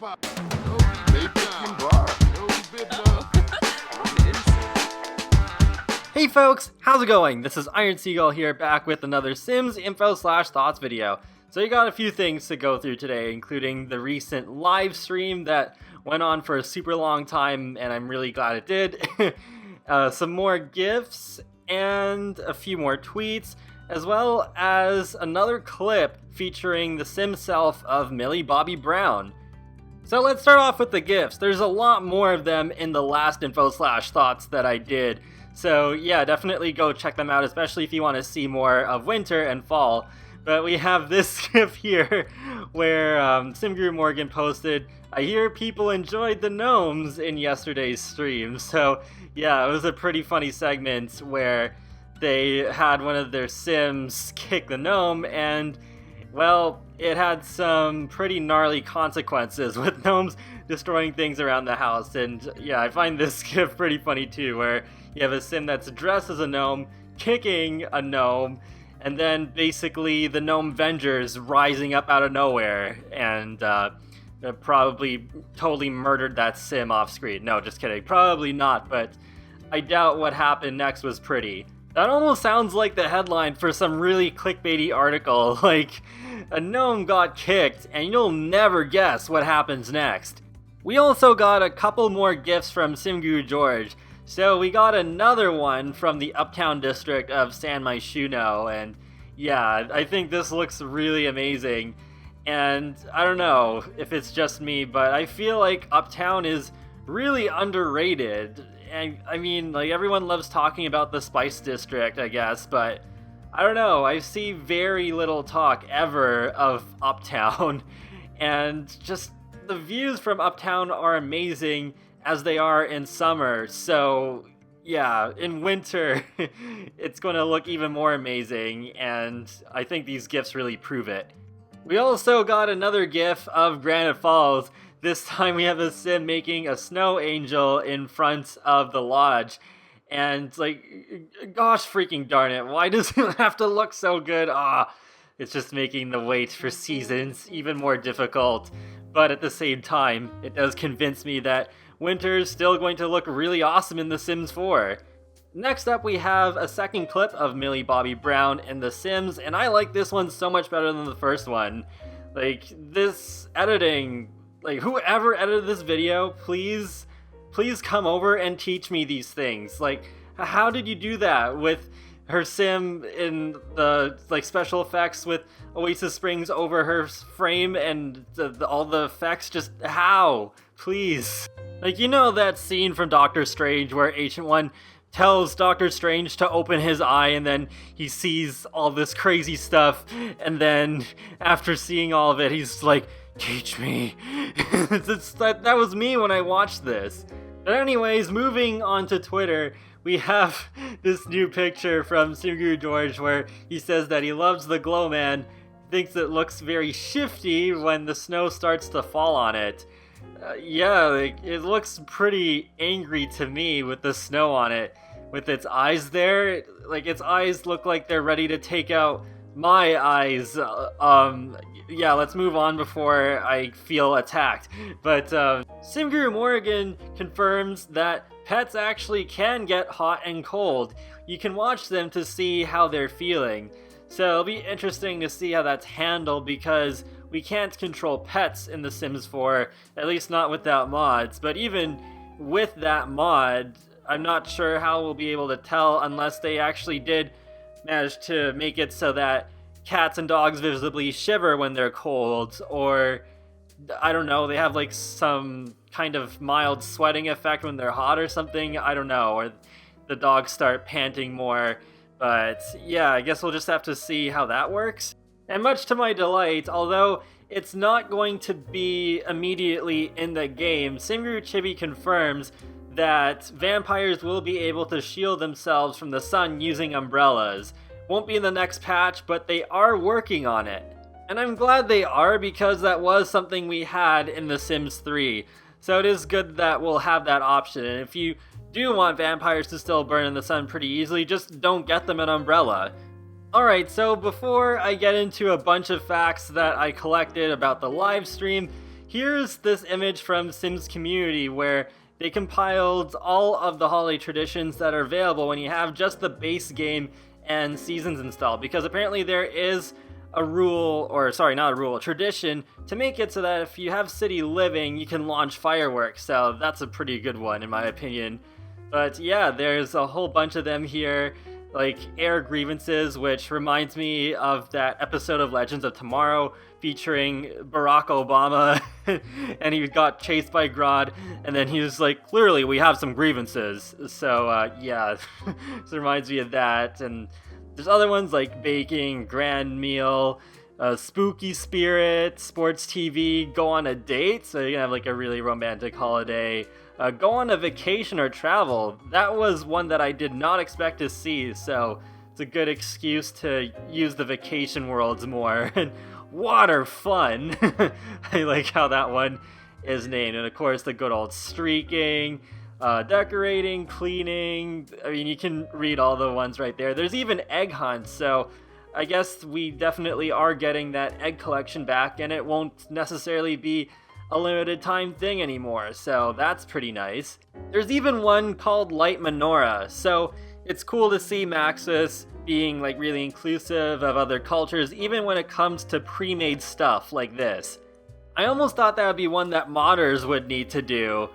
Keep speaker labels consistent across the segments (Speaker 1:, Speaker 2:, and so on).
Speaker 1: Hey folks, how's it going? This is Iron Seagull here, back with another Sims info/thoughts video. So you got a few things to go through today, including the recent live stream that went on for a super long time, and I'm really glad it did. Some more GIFs, and a few more tweets, as well as another clip featuring the Sim self of Millie Bobby Brown. So let's start off with the GIFs. There's a lot more of them in the last info/thoughts that I did. So yeah, definitely go check them out, especially if you want to see more of winter and fall. But we have this GIF here where SimGuru Morgan posted, "I hear people enjoyed the gnomes in yesterday's stream." So yeah, it was a pretty funny segment where they had one of their Sims kick the gnome, and well, it had some pretty gnarly consequences with gnomes destroying things around the house. And yeah, I find this GIF pretty funny too, where you have a Sim that's dressed as a gnome kicking a gnome, and then basically the gnome Vengers rising up out of nowhere and probably totally murdered that Sim off screen. No, just kidding. Probably not, but I doubt what happened next was pretty. That almost sounds like the headline for some really clickbaity article, like, a gnome got kicked and you'll never guess what happens next. We also got a couple more gifts from SimGuru George. So we got another one from the Uptown district of San Myshuno, and yeah, I think this looks really amazing. And I don't know if it's just me, but I feel like Uptown is really underrated. And I mean, like, everyone loves talking about the Spice District, I guess, but I don't know, I see very little talk ever of Uptown, and just the views from Uptown are amazing as they are in summer. So yeah, in winter it's going to look even more amazing, and I think these GIFs really prove it. We also got another GIF of Granite Falls. This time we have a Sim making a snow angel in front of the lodge, and like, gosh freaking darn it, why does it have to look so good? It's just making the wait for seasons even more difficult. But at the same time, it does convince me that winter's still going to look really awesome in The Sims 4. Next up, we have a second clip of Millie Bobby Brown in The Sims, and I like this one so much better than the first one. Like, this editing, like, whoever edited this video, please come over and teach me these things. Like, how did you do that with her Sim in the like special effects with Oasis Springs over her frame and all the effects? Just how? Please. Like, you know that scene from Doctor Strange where Ancient One tells Doctor Strange to open his eye, and then he sees all this crazy stuff, and then after seeing all of it, he's like, teach me. That was me when I watched this. But anyways, moving on to Twitter, we have this new picture from SimGuru George where he says that he loves the Glow Man, thinks it looks very shifty when the snow starts to fall on it. Yeah, like, it looks pretty angry to me with the snow on it, with its eyes there. Like, its eyes look like they're ready to take out my eyes. Yeah, let's move on before I feel attacked. But SimGuru Morgan confirms that pets actually can get hot and cold. You can watch them to see how they're feeling. So it'll be interesting to see how that's handled, because we can't control pets in The Sims 4, at least not without mods. But even with that mod, I'm not sure how we'll be able to tell unless they actually did manage to make it so that cats and dogs visibly shiver when they're cold, or I don't know, they have like some kind of mild sweating effect when they're hot or something. I don't know, or the dogs start panting more. But yeah, I guess we'll just have to see how that works. And much to my delight, although it's not going to be immediately in the game, SimGuru Chibi confirms that vampires will be able to shield themselves from the sun using umbrellas. Won't be in the next patch, but they are working on it. And I'm glad they are, because that was something we had in The Sims 3. So it is good that we'll have that option. And if you do want vampires to still burn in the sun pretty easily, just don't get them an umbrella. Alright, so before I get into a bunch of facts that I collected about the live stream, here's this image from Sims Community where they compiled all of the holiday traditions that are available when you have just the base game and seasons installed, because apparently there is a rule, or sorry, not a rule, a tradition to make it so that if you have city living, you can launch fireworks. So that's a pretty good one in my opinion. But yeah, there's a whole bunch of them here, like air grievances, which reminds me of that episode of Legends of Tomorrow featuring Barack Obama, and he got chased by Grodd, and then he was like, clearly we have some grievances. So yeah, this reminds me of that. And there's other ones like baking, grand meal, spooky spirit, sports TV, go on a date, so you can have like a really romantic holiday. Go on a vacation or travel. That was one that I did not expect to see, so it's a good excuse to use the vacation worlds more. And water fun. I like how that one is named. And of course the good old streaking, decorating, cleaning. I mean, you can read all the ones right there. There's even egg hunts, so I guess we definitely are getting that egg collection back, and it won't necessarily be a limited time thing anymore, so that's pretty nice. There's even one called Light Menorah, so it's cool to see Maxis being like really inclusive of other cultures, even when it comes to pre-made stuff like this. I almost thought that would be one that modders would need to do,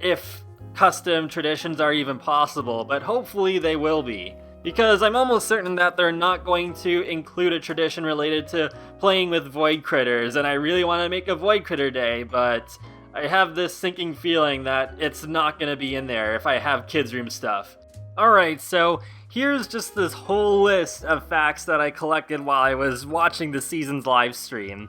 Speaker 1: if custom traditions are even possible, but hopefully they will be. Because I'm almost certain that they're not going to include a tradition related to playing with void critters, and I really want to make a void critter day, but I have this sinking feeling that it's not going to be in there if I have kids room stuff. Alright, so here's just this whole list of facts that I collected while I was watching the season's live stream.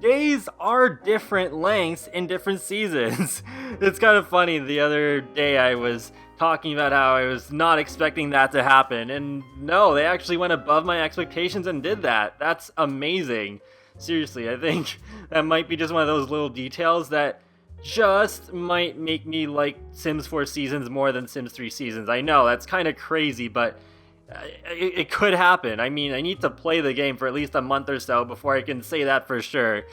Speaker 1: Days are different lengths in different seasons. It's kind of funny, the other day I was talking about how I was not expecting that to happen, and no, they actually went above my expectations and did that. That's amazing. Seriously, I think that might be just one of those little details that just might make me like Sims 4 Seasons more than Sims 3 Seasons. I know, that's kind of crazy, but it could happen. I mean, I need to play the game for at least a month or so before I can say that for sure.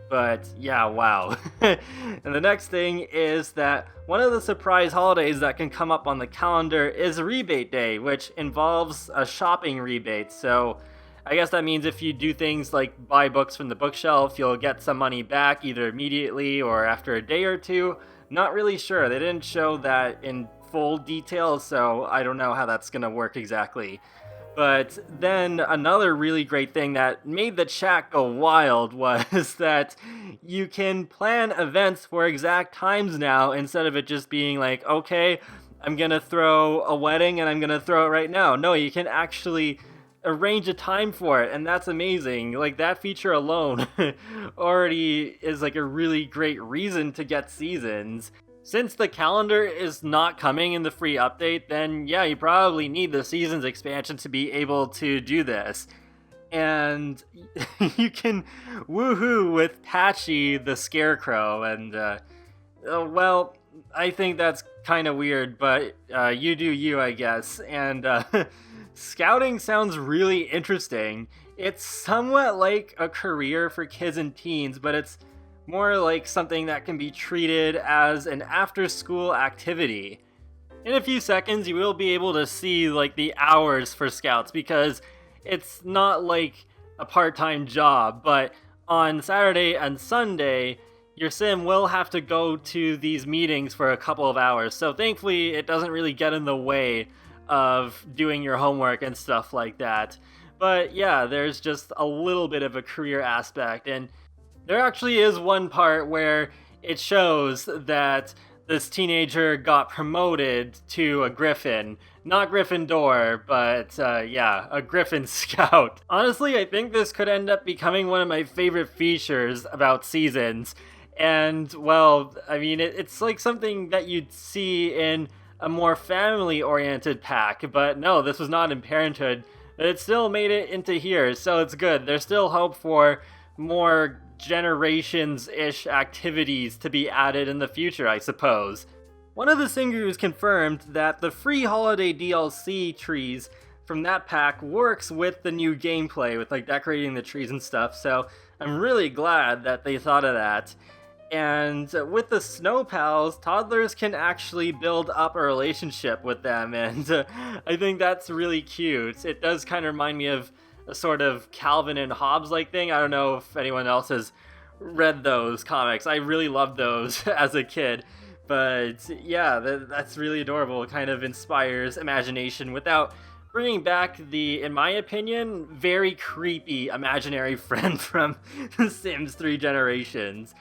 Speaker 1: But yeah, wow. And the next thing is that one of the surprise holidays that can come up on the calendar is Rebate Day, which involves a shopping rebate. So I guess that means if you do things like buy books from the bookshelf, you'll get some money back either immediately or after a day or two. Not really sure. They didn't show that in full detail, so I don't know how that's gonna work exactly. But then another really great thing that made the chat go wild was that you can plan events for exact times now, instead of it just being like, okay, I'm gonna throw a wedding and I'm gonna throw it right now. No, you can actually arrange a time for it, and that's amazing. Like, that feature alone already is like a really great reason to get seasons. Since the calendar is not coming in the free update, then yeah, you probably need the Seasons expansion to be able to do this. And you can woohoo with Patchy the Scarecrow, and well, I think that's kind of weird, but you do you, I guess. And scouting sounds really interesting. It's somewhat like a career for kids and teens, but it's more like something that can be treated as an after-school activity. In a few seconds, you will be able to see like the hours for scouts, because it's not like a part-time job, but on Saturday and Sunday, your sim will have to go to these meetings for a couple of hours. So thankfully, it doesn't really get in the way of doing your homework and stuff like that. But yeah, there's just a little bit of a career aspect, and there actually is one part where it shows that this teenager got promoted to a Griffin. Not Gryffindor, but yeah, a Griffin Scout. Honestly, I think this could end up becoming one of my favorite features about Seasons. And, well, I mean, it's like something that you'd see in a more family-oriented pack, but no, this was not in Parenthood. But it still made it into here, so it's good. There's still hope for more generations-ish activities to be added in the future, I suppose. One of the singers confirmed that the free holiday DLC trees from that pack works with the new gameplay, with like decorating the trees and stuff, so I'm really glad that they thought of that. And with the Snow Pals, toddlers can actually build up a relationship with them, and I think that's really cute. It does kind of remind me of a sort of Calvin and Hobbes-like thing. I don't know if anyone else has read those comics. I really loved those as a kid. But yeah, that's really adorable. It kind of inspires imagination without bringing back the, in my opinion, very creepy imaginary friend from The Sims 3 Generations.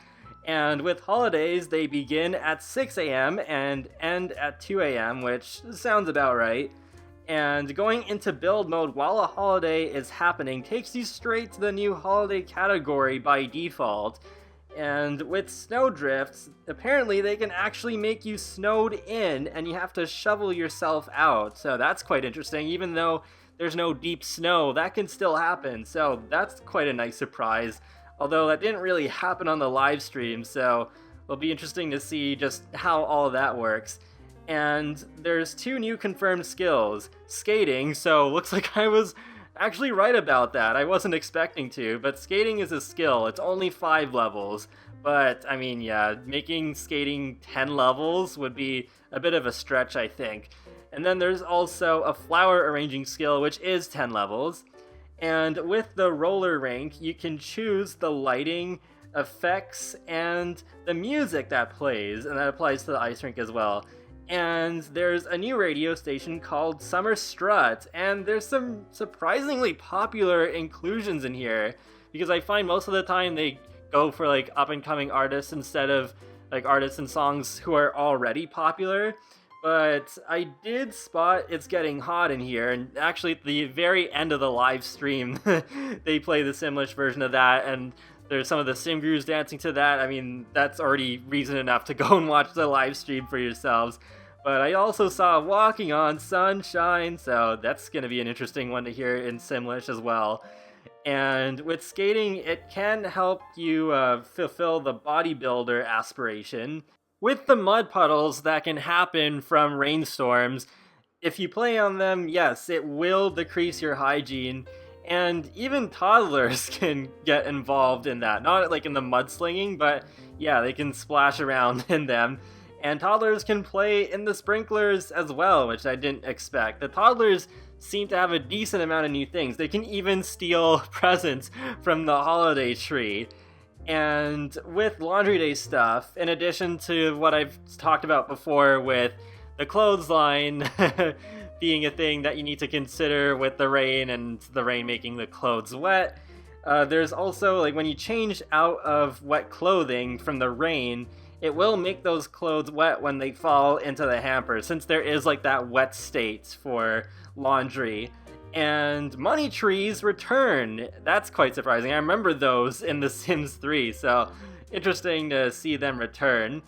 Speaker 1: And with holidays, they begin at 6 a.m. and end at 2 a.m., which sounds about right. And going into build mode while a holiday is happening takes you straight to the new holiday category by default. And with snowdrifts, apparently they can actually make you snowed in and you have to shovel yourself out. So that's quite interesting. Even though there's no deep snow, that can still happen. So that's quite a nice surprise. Although that didn't really happen on the live stream, so it'll be interesting to see just how all of that works. And there's 2 new confirmed skills. Skating, so looks like I was actually right about that. I wasn't expecting to, but skating is a skill. It's only 5 levels. But, I mean, yeah, making skating 10 levels would be a bit of a stretch, I think. And then there's also a flower arranging skill, which is 10 levels. And with the roller rink, you can choose the lighting, effects, and the music that plays, and that applies to the ice rink as well. And there's a new radio station called Summer Strut, and there's some surprisingly popular inclusions in here, because I find most of the time they go for like up-and-coming artists instead of like artists and songs who are already popular. But I did spot It's Getting Hot in here, and actually at the very end of the live stream, they play the Simlish version of that, and there's some of the Sim Gurus dancing to that. I mean, that's already reason enough to go and watch the live stream for yourselves. But I also saw Walking on Sunshine, so that's going to be an interesting one to hear in Simlish as well. And with skating, it can help you fulfill the bodybuilder aspiration. With the mud puddles that can happen from rainstorms, if you play on them, yes, it will decrease your hygiene, and even toddlers can get involved in that. Not like in the mudslinging, but yeah, they can splash around in them. And toddlers can play in the sprinklers as well, which I didn't expect. The toddlers seem to have a decent amount of new things. They can even steal presents from the holiday tree. And with Laundry Day stuff, in addition to what I've talked about before with the clothesline being a thing that you need to consider with the rain and the rain making the clothes wet, there's also, like, when you change out of wet clothing from the rain, it will make those clothes wet when they fall into the hamper, since there is, like, that wet state for laundry. And money trees return. That's quite surprising. I remember those in The Sims 3, so interesting to see them return.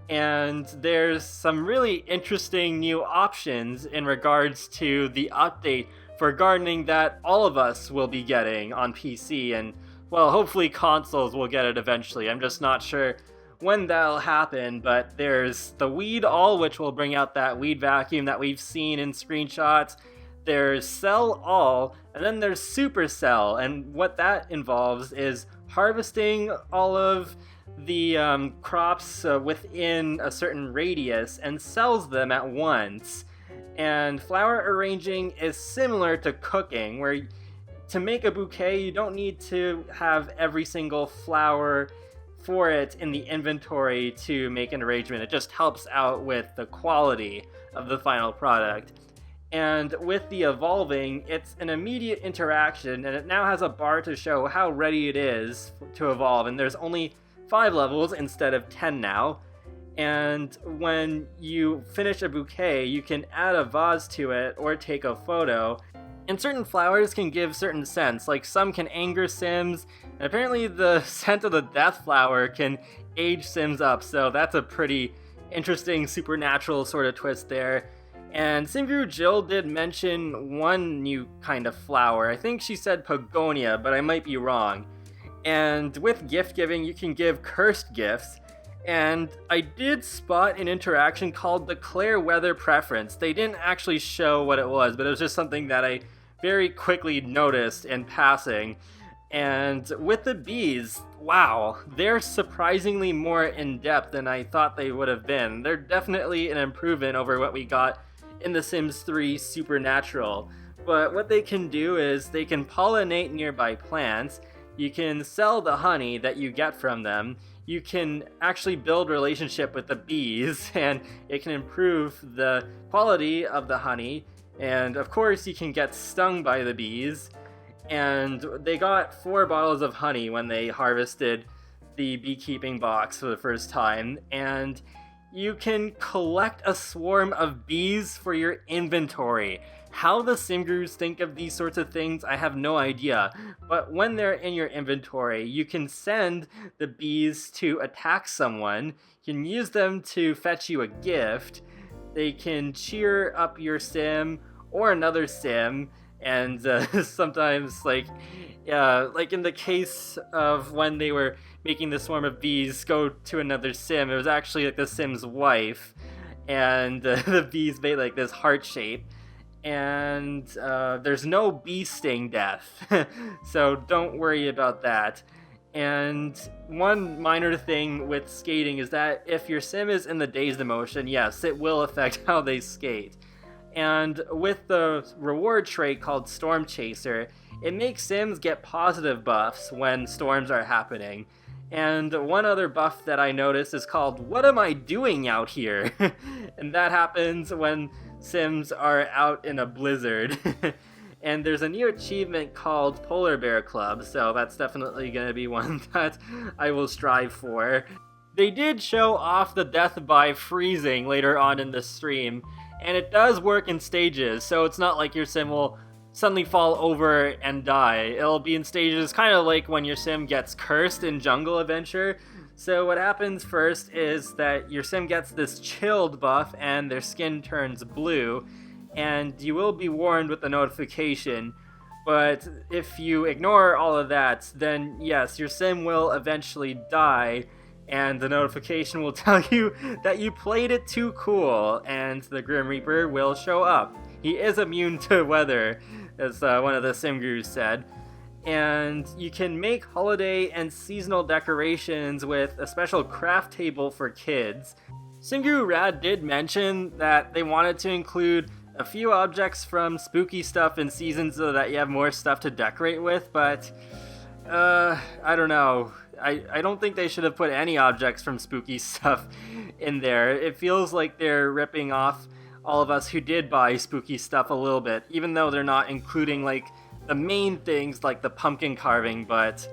Speaker 1: And there's some really interesting new options in regards to the update for gardening that all of us will be getting on PC, and, well, hopefully consoles will get it eventually. I'm just not sure when that'll happen, but there's the Weed All, which will bring out that weed vacuum that we've seen in screenshots. There's Sell All, and then there's Supercell, and what that involves is harvesting all of the crops within a certain radius and sells them at once. And flower arranging is similar to cooking, where to make a bouquet you don't need to have every single flower for it in the inventory to make an arrangement. It just helps out with the quality of the final product. And with the evolving, it's an immediate interaction, and it now has a bar to show how ready it is to evolve, and there's only 5 levels instead of 10 now. And when you finish a bouquet, you can add a vase to it or take a photo. And certain flowers can give certain scents, like some can anger Sims, and apparently the scent of the death flower can age Sims up, so that's a pretty interesting supernatural sort of twist there. And Simguru Jill did mention one new kind of flower. I think she said Pogonia, but I might be wrong. And with gift giving, you can give cursed gifts. And I did spot an interaction called Declare Weather Preference. They didn't actually show what it was, but it was just something that I very quickly noticed in passing. And with the bees, wow, they're surprisingly more in-depth than I thought they would have been. They're definitely an improvement over what we got in The Sims 3 Supernatural. But what they can do is they can pollinate nearby plants, you can sell the honey that you get from them, you can actually build relationship with the bees, and it can improve the quality of the honey, and of course you can get stung by the bees. And they got 4 bottles of honey when they harvested the beekeeping box for the first time, and you can collect a swarm of bees for your inventory. How the Simgurus think of these sorts of things, I have no idea, but when they're in your inventory, you can send the bees to attack someone, you can use them to fetch you a gift, they can cheer up your sim or another sim, and sometimes, like in the case of when they were making the swarm of bees go to another sim, it was actually like the sim's wife, and the bees made like this heart shape, and there's no bee sting death, so don't worry about that. And one minor thing with skating is that if your sim is in the dazed emotion, yes, it will affect how they skate. And with the reward trait called Storm Chaser, it makes Sims get positive buffs when storms are happening. And one other buff that I noticed is called What Am I Doing Out Here? And that happens when Sims are out in a blizzard. And there's a new achievement called Polar Bear Club, so that's definitely going to be one that I will strive for. They did show off the death by freezing later on in the stream, and it does work in stages, so it's not like your sim will suddenly fall over and die. It'll be in stages, kind of like when your sim gets cursed in Jungle Adventure. So what happens first is that your sim gets this chilled buff and their skin turns blue, and you will be warned with a notification. But if you ignore all of that, then yes, your sim will eventually die, and the notification will tell you that you played it too cool, and the Grim Reaper will show up. He is immune to weather, as one of the Simgurus said. And you can make holiday and seasonal decorations with a special craft table for kids. Simguru Rad did mention that they wanted to include a few objects from spooky stuff in seasons so that you have more stuff to decorate with, but I don't know. I don't think they should have put any objects from spooky stuff in there. It feels like they're ripping off all of us who did buy spooky stuff a little bit, even though they're not including like the main things like the pumpkin carving, but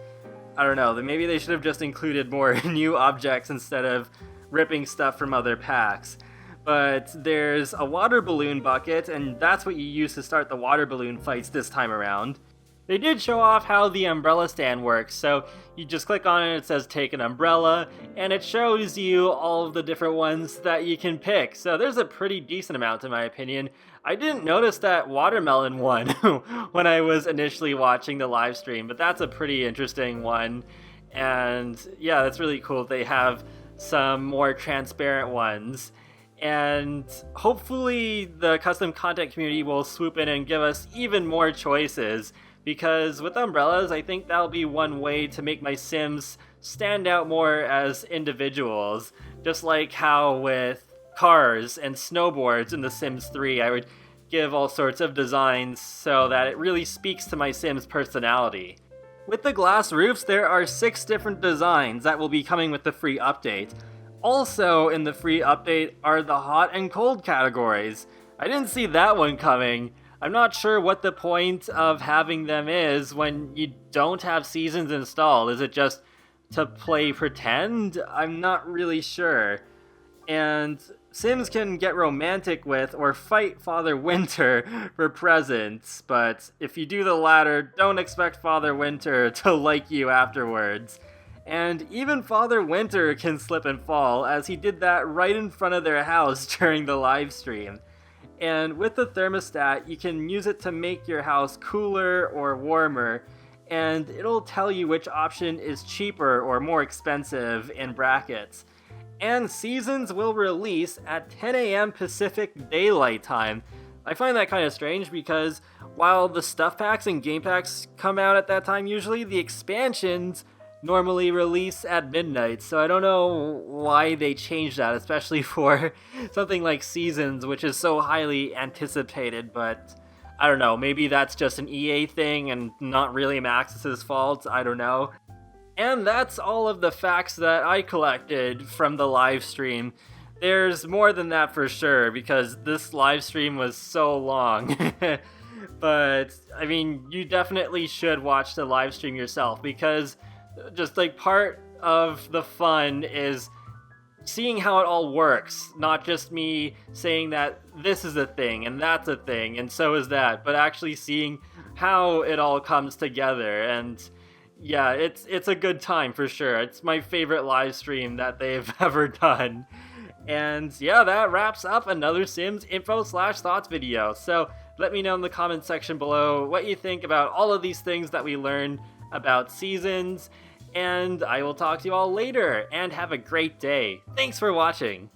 Speaker 1: I don't know, maybe they should have just included more new objects instead of ripping stuff from other packs. But there's a water balloon bucket, and that's what you use to start the water balloon fights this time around. They did show off how the umbrella stand works, so you just click on it, it says take an umbrella, and it shows you all of the different ones that you can pick. So there's a pretty decent amount in my opinion. I didn't notice that watermelon one when I was initially watching the live stream, but that's a pretty interesting one. And yeah, that's really cool. They have some more transparent ones. And hopefully the custom content community will swoop in and give us even more choices, because with umbrellas, I think that'll be one way to make my Sims stand out more as individuals. Just like how with cars and snowboards in The Sims 3, I would give all sorts of designs so that it really speaks to my Sims' personality. With the glass roofs, there are 6 different designs that will be coming with the free update. Also in the free update are the hot and cold categories. I didn't see that one coming. I'm not sure what the point of having them is when you don't have seasons installed. Is it just to play pretend? I'm not really sure. And Sims can get romantic with or fight Father Winter for presents, but if you do the latter, don't expect Father Winter to like you afterwards. And even Father Winter can slip and fall, as he did that right in front of their house during the live stream. And with the thermostat, you can use it to make your house cooler or warmer, and it'll tell you which option is cheaper or more expensive in brackets. And seasons will release at 10 a.m. Pacific Daylight Time. I find that kind of strange because while the stuff packs and game packs come out at that time usually, the expansions normally release at midnight, so I don't know why they changed that, especially for something like Seasons, which is so highly anticipated, but I don't know, maybe that's just an EA thing and not really Maxis's fault, I don't know. And that's all of the facts that I collected from the live stream. There's more than that for sure, because this live stream was so long. But, I mean, you definitely should watch the live stream yourself, because just like part of the fun is seeing how it all works, not just me saying that this is a thing and that's a thing and so is that, but actually seeing how it all comes together. And yeah, it's a good time for sure. It's my favorite live stream that they've ever done. And yeah, that wraps up another Sims info/thoughts video. So let me know in the comments section below what you think about all of these things that we learned about Seasons, and I will talk to you all later, and have a great day. Thanks for watching!